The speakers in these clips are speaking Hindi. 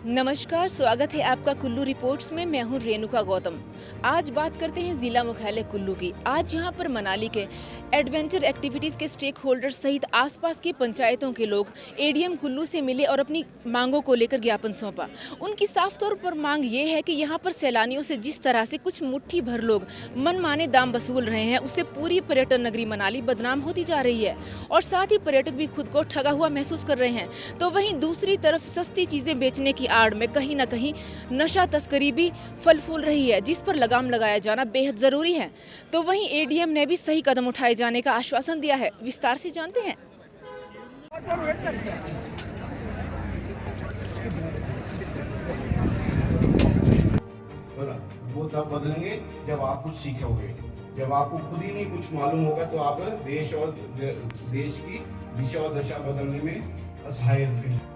नमस्कार, स्वागत है आपका कुल्लू रिपोर्ट्स में। मैं हूं रेणुका गौतम। आज बात करते हैं जिला मुख्यालय कुल्लू की। आज यहां पर मनाली के एडवेंचर एक्टिविटीज के स्टेक होल्डर्स सहित आसपास की पंचायतों के लोग एडीएम कुल्लू से मिले और अपनी मांगों को लेकर ज्ञापन सौंपा। उनकी साफ तौर पर मांग ये है कि यहाँ पर सैलानियों से जिस तरह से कुछ मुट्ठी भर लोग मनमाने दाम वसूल रहे हैं, उससे पूरी पर्यटन नगरी मनाली बदनाम होती जा रही है और साथ ही पर्यटक भी खुद को ठगा हुआ महसूस कर रहे हैं। तो वहीं दूसरी तरफ सस्ती चीजें बेचने की आड़ में कहीं न कहीं नशा तस्करी भी फल फूल रही है, जिस पर लगाम लगाया जाना बेहद जरूरी है। तो वहीं एडीएम ने भी सही कदम उठाए जाने का आश्वासन दिया है। विस्तार से जानते हैं। वो तब बदलेंगे जब आप कुछ सीखोगे। जब आपको खुद ही नहीं कुछ मालूम होगा तो आप देश की दिशा और दशा बदलने में असहाय रहेंगे।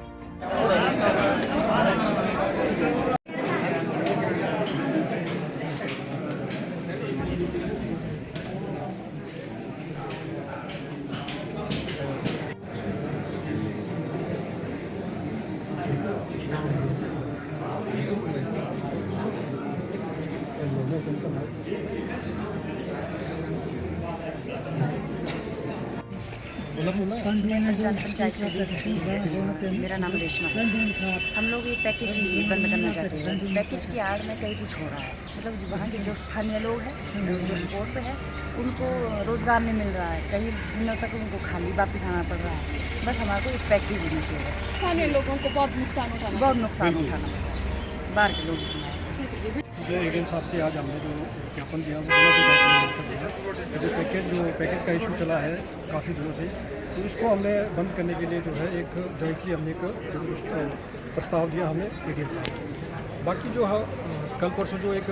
पंचायत से मेरा नाम रेशमा है। हम लोग ये पैकेज ही बंद करना चाहते हैं। पैकेज की आड़ में कहीं कुछ हो रहा है, मतलब वहाँ के जो स्थानीय लोग हैं, जो स्पोर्ट पे है, उनको रोज़गार नहीं मिल रहा है। कई दिनों तक उनको खाली वापस आना पड़ रहा है। बस हमारे को एक पैकेज होना चाहिए। बस स्थानीय लोगों को बहुत नुकसान उठाना पड़ता है, बाहर के लोग। एडीएम साहब से आज हमने जो ज्ञापन दिया वो जो पैकेज का इशू चला है काफ़ी दिनों से, तो उसको हमने बंद करने के लिए जो है एक जॉइंटली हमने एक प्रस्ताव दिया हमें एडीएम साहब। बाकी जो कल परसों जो एक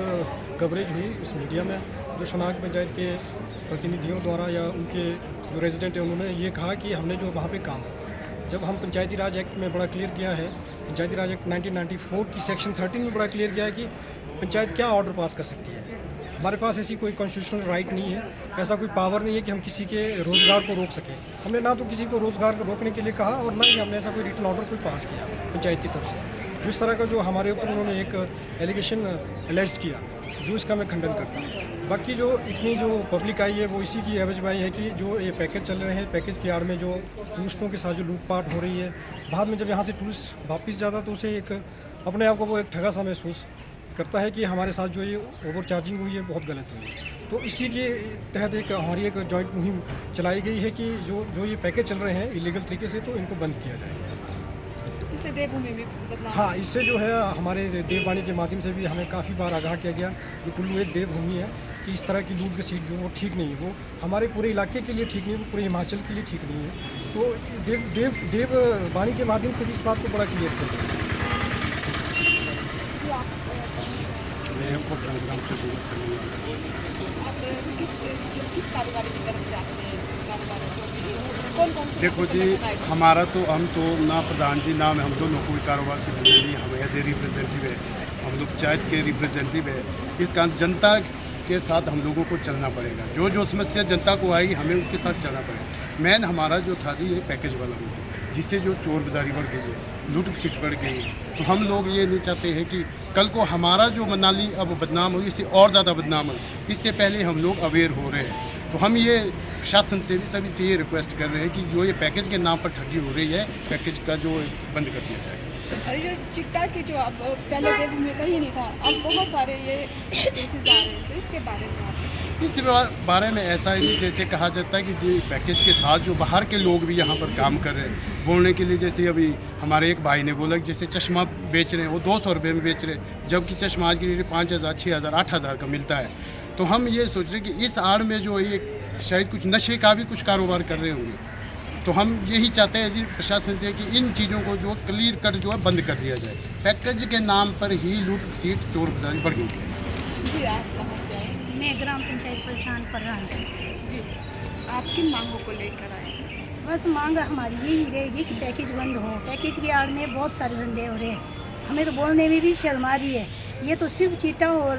कवरेज हुई उस मीडिया में, जो शनाख्त पंचायत के प्रतिनिधियों द्वारा या उनके जो रेजिडेंट हैं उन्होंने ये कहा कि हमने जो वहाँ पे काम, जब हम पंचायती राज एक्ट में बड़ा क्लियर किया है, पंचायती राज एक्ट 1994 की सेक्शन 13 में बड़ा क्लियर किया है कि पंचायत क्या ऑर्डर पास कर सकती है। हमारे पास ऐसी कोई कॉन्स्टिट्यूशनल राइट नहीं है, ऐसा कोई पावर नहीं है कि हम किसी के रोज़गार को रोक सकें। हमने ना तो किसी को रोज़गार को रोकने के लिए कहा और ना ही हमने ऐसा कोई रिटन ऑर्डर कोई पास किया पंचायत की तरफ से। जिस तरह का जो हमारे ऊपर उन्होंने एक एलिगेशन एलेज्ड किया, जो इसका मैं खंडन करता हूँ। बाकी जो इतनी जो पब्लिक आई है वो इसी की एवजबाई है कि जो ये पैकेज चल रहे हैं, पैकेज की आड़ में जो टूरिस्टों के साथ जो लूटपाट हो रही है, बाद में जब यहाँ से टूरिस्ट वापस जाता तो उसे एक अपने आप को वो एक ठगा सा महसूस करता है कि हमारे साथ जो ये ओवर चार्जिंग हुई है बहुत गलत हुई है। तो इसी के तहत एक हमारी एक जॉइंट मुहिम चलाई गई है कि जो ये पैकेज चल रहे हैं इलीगल तरीके से, तो इनको बंद किया जाए। इससे देवभूमि भी बदलाव। हाँ, इससे जो है हमारे देववाणी के माध्यम से भी हमें काफ़ी बार आगाह किया गया कि कुल्लू एक देवभूमि है, कि इस तरह की लूट की सीट जो वो ठीक नहीं है, वो हमारे पूरे इलाके के लिए ठीक नहीं है, वो पूरे हिमाचल के लिए ठीक नहीं है। तो देववाणी के माध्यम से भी इस बात को बड़ा क्लियर किया गया। देखो जी, हमारा तो हम तो ना प्रधान जी ना हम दोनों कोई कारोबार से जुड़े नहीं, हम एज ए रिप्रेजेंटेटिव है, हम लोग पंचायत के रिप्रेजेंटेटिव है। इस कारण जनता के साथ हम लोगों को चलना पड़ेगा। जो समस्या जनता को आई हमें उसके साथ चलना पड़ेगा। मेन हमारा जो था जी ये पैकेज वाला मुद्दा, जिससे जो चोर बाजारी बढ़ गई है, लूट सीट बढ़ गई है। तो हम लोग ये नहीं चाहते हैं कि कल को हमारा जो मनाली अब बदनाम हो, इससे और ज़्यादा बदनाम हो। इससे पहले हम लोग अवेयर हो रहे हैं। तो हम ये शासन से भी सभी से ये रिक्वेस्ट कर रहे हैं कि जो ये पैकेज के नाम पर ठगी हो रही है, पैकेज का जो बंद कर दिया जाए। और ये चिट्टा की जो अब पहले देवभूमि में कहीं नहीं था, अब बहुत सारे ये केसेस आ रहे हैं, तो इसके बारे में आप इस बारे में ऐसा है कि जैसे कहा जाता है कि जो पैकेज के साथ जो बाहर के लोग भी यहाँ पर काम कर रहे हैं, बोलने के लिए जैसे अभी हमारे एक भाई ने बोला कि जैसे चश्मा बेच रहे हैं वो 200 रुपये में बेच रहे हैं, जबकि चश्मा आज की डेट 5000, 6000, 8000 का मिलता है। तो हम ये सोच रहे हैं कि इस आड़ में जो ये शायद कुछ नशे का भी कुछ कारोबार कर रहे होंगे। तो हम यही चाहते हैं जी प्रशासन से कि इन चीज़ों को जो क्लियर कट जो है बंद कर दिया जाए। पैकेज के नाम पर ही लूट सीट चोर बाजारी बढ़ गई थी। जी, आप कहाँ से आए? मैं ग्राम पंचायत परेशान पर रहा हूँ जी, आप किन मांगों को लेकर आए? बस मांग हमारी यही रहेगी कि पैकेज बंद हो। पैकेज की आड़ में बहुत सारे धंधे हो रहे हैं, हमें तो बोलने में भी शर्म आ रही है। ये तो सिर्फ चीटा और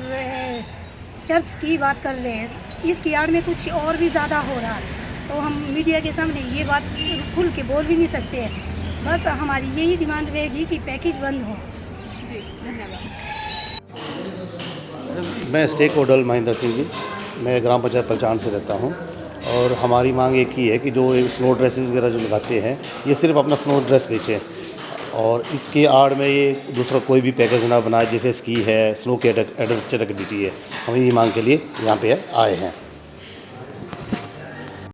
चर्च की बात कर रहे हैं, इसकी आड़ में कुछ और भी ज़्यादा हो रहा है। तो हम मीडिया के सामने ये बात खुल के बोल भी नहीं सकते हैं। बस हमारी यही डिमांड रहेगी कि पैकेज बंद हो। जी धन्यवाद। मैं स्टेक होल्डर महेंद्र सिंह जी, मैं ग्राम पंचायत पलचान से रहता हूँ। और हमारी मांग एक ही है कि जो स्नो ड्रेसेस वगैरह जो लगाते हैं ये सिर्फ अपना स्नो ड्रेस बेचें और इसके आड़ में ये दूसरा कोई भी पैकेज ना बनाए, जैसे स्की है, स्नो की एडवेंचर एक्टिविटी है। हम ये मांग के लिए यहाँ पे आए हैं।